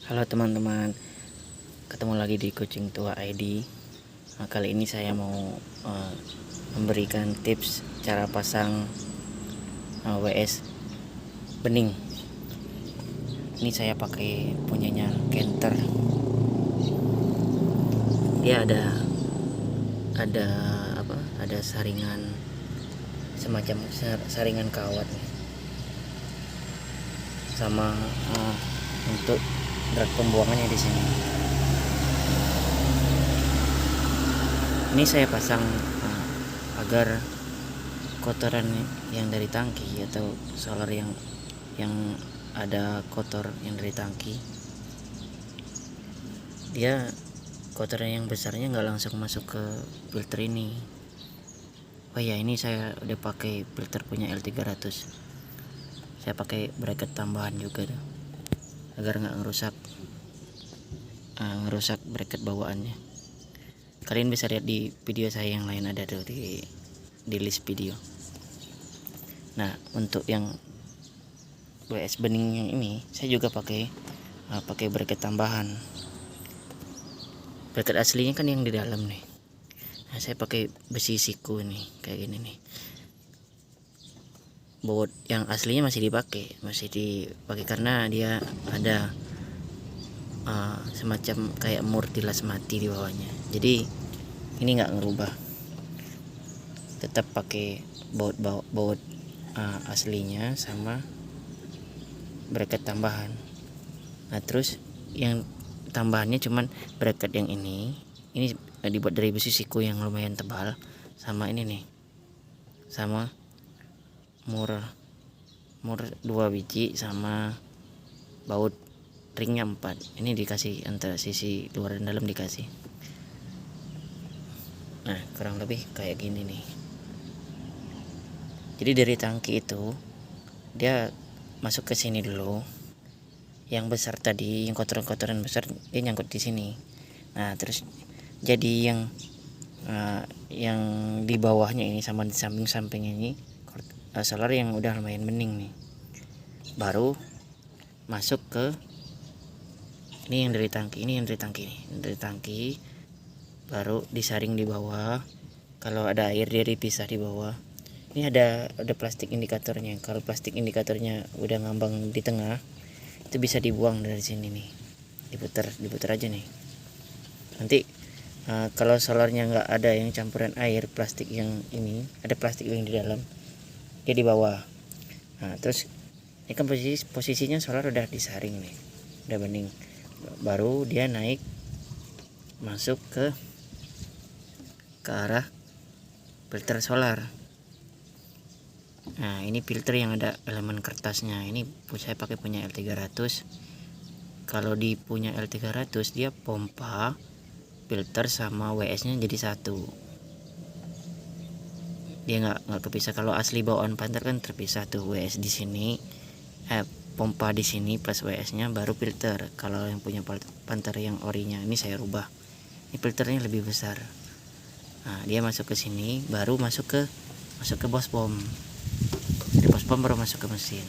Halo teman-teman, ketemu lagi di Kucing Tua ID. Kali ini saya mau memberikan tips cara pasang WS bening. Ini saya pakai punyanya Kenter. Dia ada ada saringan, semacam saringan kawat nih. Sama untuk drag pembuangannya di sini. Ini saya pasang agar kotoran yang dari tangki atau solar yang ada kotor yang dari tangki, dia kotoran yang besarnya nggak langsung masuk ke filter ini. Oh ya, ini saya udah pakai filter punya L300. Saya pakai bracket tambahan juga tuh, agar nggak ngerusak bracket bawaannya. Kalian bisa lihat di video saya yang lain, ada tuh di list video. Nah, untuk yang WS bening yang ini saya juga pakai bracket tambahan. Bracket aslinya kan yang di dalam nih. Nah, saya pakai besi siku nih, kayak gini nih. Baut yang aslinya masih dipakai karena dia ada semacam kayak mur tilas mati di bawahnya. Jadi ini nggak ngerubah, tetap pakai baut aslinya sama bracket tambahan. Nah, terus yang tambahannya cuman bracket yang ini dibuat dari besi siku yang lumayan tebal, sama ini nih, sama mur 2 biji, sama baut ringnya 4. Ini dikasih antara sisi luar dan dalam dikasih. Nah, kurang lebih kayak gini nih. Jadi dari tangki itu dia masuk ke sini dulu. Yang besar tadi, yang kotoran-kotoran besar, dia nyangkut di sini. Nah, terus jadi yang di bawahnya ini sama di samping-samping ini solar yang udah lumayan bening nih, baru masuk ke ini yang dari tangki, baru disaring di bawah. Kalau ada air dia dipisah di bawah. Ini ada plastik indikatornya. Kalau plastik indikatornya udah ngambang di tengah, itu bisa dibuang dari sini nih, diputar aja nih. Nanti kalau solarnya nggak ada yang campuran air, plastik yang ini ada plastik yang di dalam, dia di bawah. Nah, terus ini kan posisinya solar udah disaring nih, udah bening, baru dia naik masuk ke arah filter solar. Nah, ini filter yang ada elemen kertasnya. Ini saya pakai punya L300. Kalau di punya L300 dia pompa, filter sama WS nya jadi satu, dia nggak kepisah. Kalau asli bawaan Panther kan terpisah tuh, WS di sini, pompa di sini plus WS nya baru filter. Kalau yang punya Panther yang orinya ini saya rubah, ini filternya lebih besar. Nah, dia masuk ke sini, baru masuk ke bos pom. Dari bos pom baru masuk ke mesin.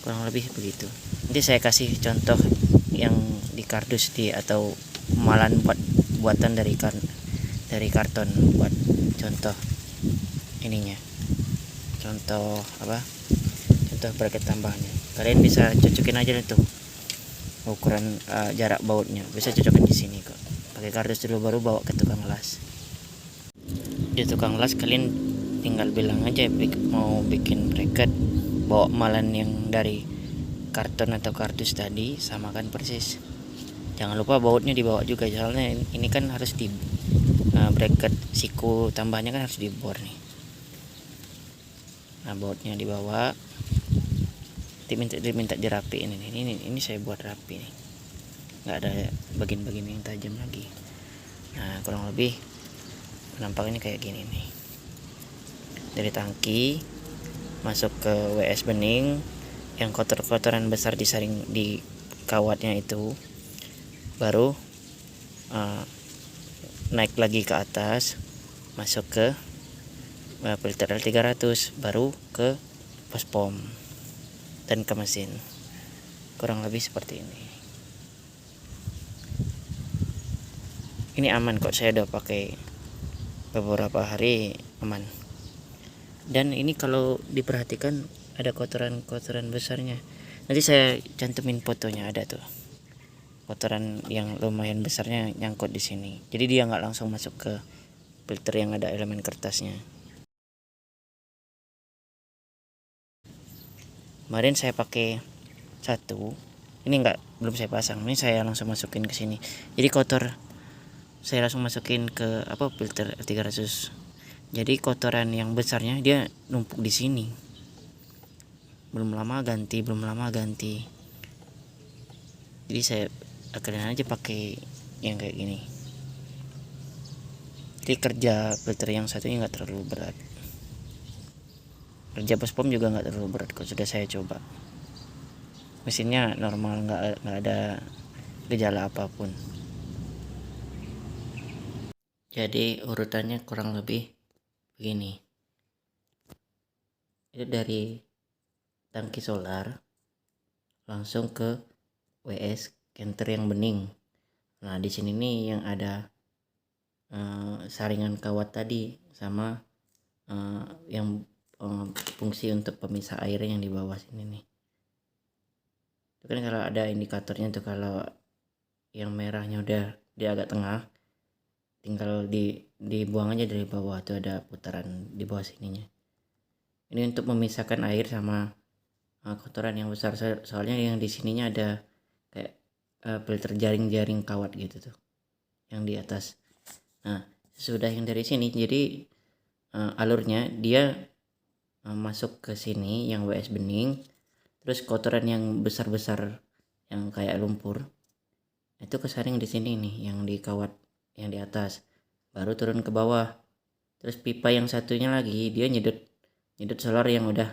Kurang lebih begitu. Nanti saya kasih contoh yang di kardus atau malan buatan dari karton, buat contoh ininya, contoh bracket tambahannya. Kalian bisa cocokin aja tuh ukuran jarak bautnya, bisa cocokin di sini kok. Pakai kardus dulu, baru bawa ke tukang las. Di tukang las kalian tinggal bilang aja mau bikin bracket, bawa malan yang dari karton atau kardus tadi, samakan persis. Jangan lupa bautnya dibawa juga, soalnya ini kan harus di bracket siku tambahnya kan harus dibor nih. Nah, bautnya dibawa, diminta dirapiin. Ini saya buat rapi nih, nggak ada bagian-bagian yang tajam lagi. Nah, kurang lebih penampakannya kayak gini nih. Dari tangki masuk ke WS bening, yang kotoran besar disaring di kawatnya itu, baru naik lagi ke atas, masuk ke filter L300, baru ke pos pom dan ke mesin. kurang lebih seperti ini. Ini aman kok, saya udah pakai beberapa hari, aman. Dan ini kalau diperhatikan ada kotoran-kotoran besarnya. Nanti saya cantumin fotonya, ada tuh kotoran yang lumayan besarnya nyangkut di sini. Jadi dia nggak langsung masuk ke filter yang ada elemen kertasnya. Kemarin saya pakai satu, ini belum saya pasang, ini saya langsung masukin ke sini. Jadi kotor saya langsung masukin ke filter 300. Jadi kotoran yang besarnya dia numpuk di sini. Belum lama ganti. Jadi saya akhirnya aja pakai yang kayak gini. Jadi kerja filter yang satunya nggak terlalu berat. Kerja Bospom juga nggak terlalu berat kok, sudah saya coba. Mesinnya normal, nggak ada gejala apapun. Jadi urutannya kurang lebih begini. Itu dari tangki solar langsung ke WS kenter yang bening. Nah di sini nih yang ada saringan kawat tadi sama yang fungsi untuk pemisah air yang di bawah sini nih. Itu kan kalau ada indikatornya tuh, kalau yang merahnya udah di agak tengah, tinggal dibuang aja dari bawah, tuh ada putaran di bawah sininya. Ini untuk memisahkan air sama kotoran yang besar, soalnya yang di sininya ada kayak filter jaring-jaring kawat gitu tuh yang di atas. Nah sudah yang dari sini, jadi alurnya dia masuk ke sini yang WS bening, terus kotoran yang besar-besar yang kayak lumpur itu kesaring di sini nih, yang di kawat yang di atas, baru turun ke bawah. Terus pipa yang satunya lagi dia nyedot solar yang udah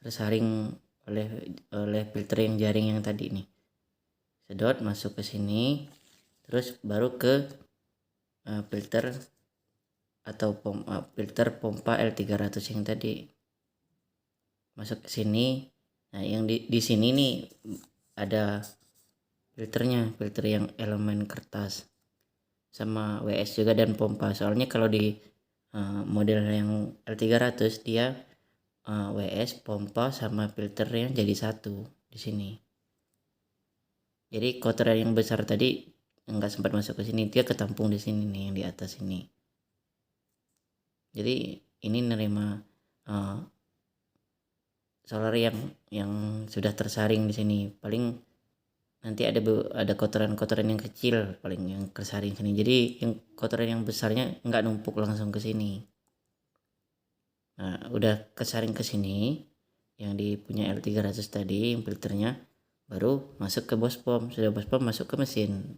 tersaring oleh filter yang jaring yang tadi nih, sedot masuk ke sini, terus baru ke filter atau filter pompa L300 yang tadi masuk ke sini. Nah yang di sini nih ada filternya, filter yang elemen kertas sama WS juga dan pompa. Soalnya kalau di model yang L300 dia WS, pompa sama filternya jadi satu di sini. Jadi kotoran yang besar tadi nggak sempat masuk ke sini, dia ketampung di sini nih, yang di atas ini. Jadi ini nerima solar yang sudah tersaring di sini. Paling nanti ada kotoran-kotoran yang kecil paling yang tersaring sini. Jadi yang kotoran yang besarnya nggak numpuk langsung ke sini. Nah udah kesaring ke sini yang di punya L300 tadi filternya, baru masuk ke Bospom. Sudah Bospom masuk ke mesin.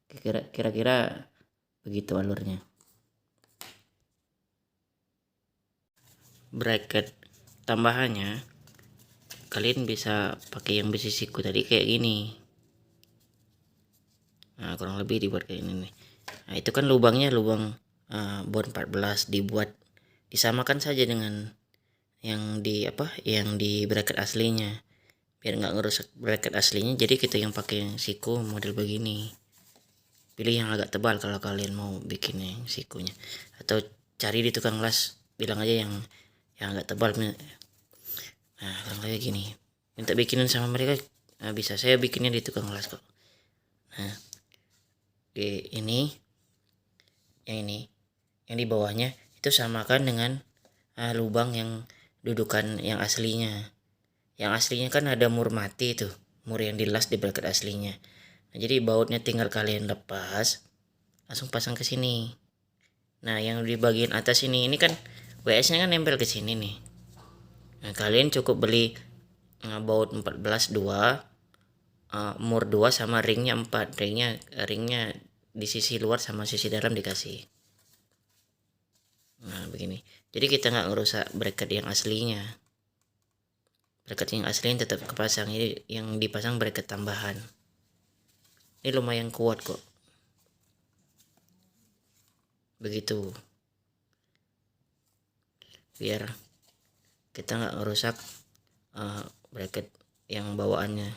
Kira-kira begitu alurnya. Bracket tambahannya kalian bisa pakai yang besi siku tadi kayak gini. Nah kurang lebih dibuat kayak ini nih. Nah itu kan lubangnya lubang bon 14, dibuat disamakan saja dengan yang di bracket aslinya, biar nggak ngerusak bracket aslinya. Jadi kita yang pakai yang siku model begini, pilih yang agak tebal kalau kalian mau bikin yang sikunya, atau cari di tukang las, bilang aja yang agak tebal. Nah kalau kayak gini minta bikinin sama mereka, bisa, saya bikinnya di tukang las kok. Nah ini yang di bawahnya itu samakan dengan lubang yang dudukan yang aslinya. Yang aslinya kan ada mur mati tuh, mur yang dilas di bracket aslinya. Nah, jadi bautnya tinggal kalian lepas, langsung pasang ke sini. Nah yang di bagian atas ini kan WS nya kan nempel ke sini nih. Nah kalian cukup beli baut 14 2, mur 2 sama ringnya 4. Ringnya di sisi luar sama sisi dalam dikasih. Nah begini, jadi kita nggak ngerusak bracket yang aslinya. Bracket yang aslinya tetap kepasang, jadi yang dipasang bracket tambahan. Ini lumayan kuat kok. Begitu, biar kita nggak ngerusak bracket yang bawaannya.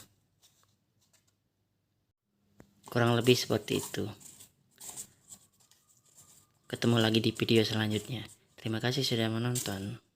Kurang lebih seperti itu. Ketemu lagi di video selanjutnya. Terima kasih sudah menonton.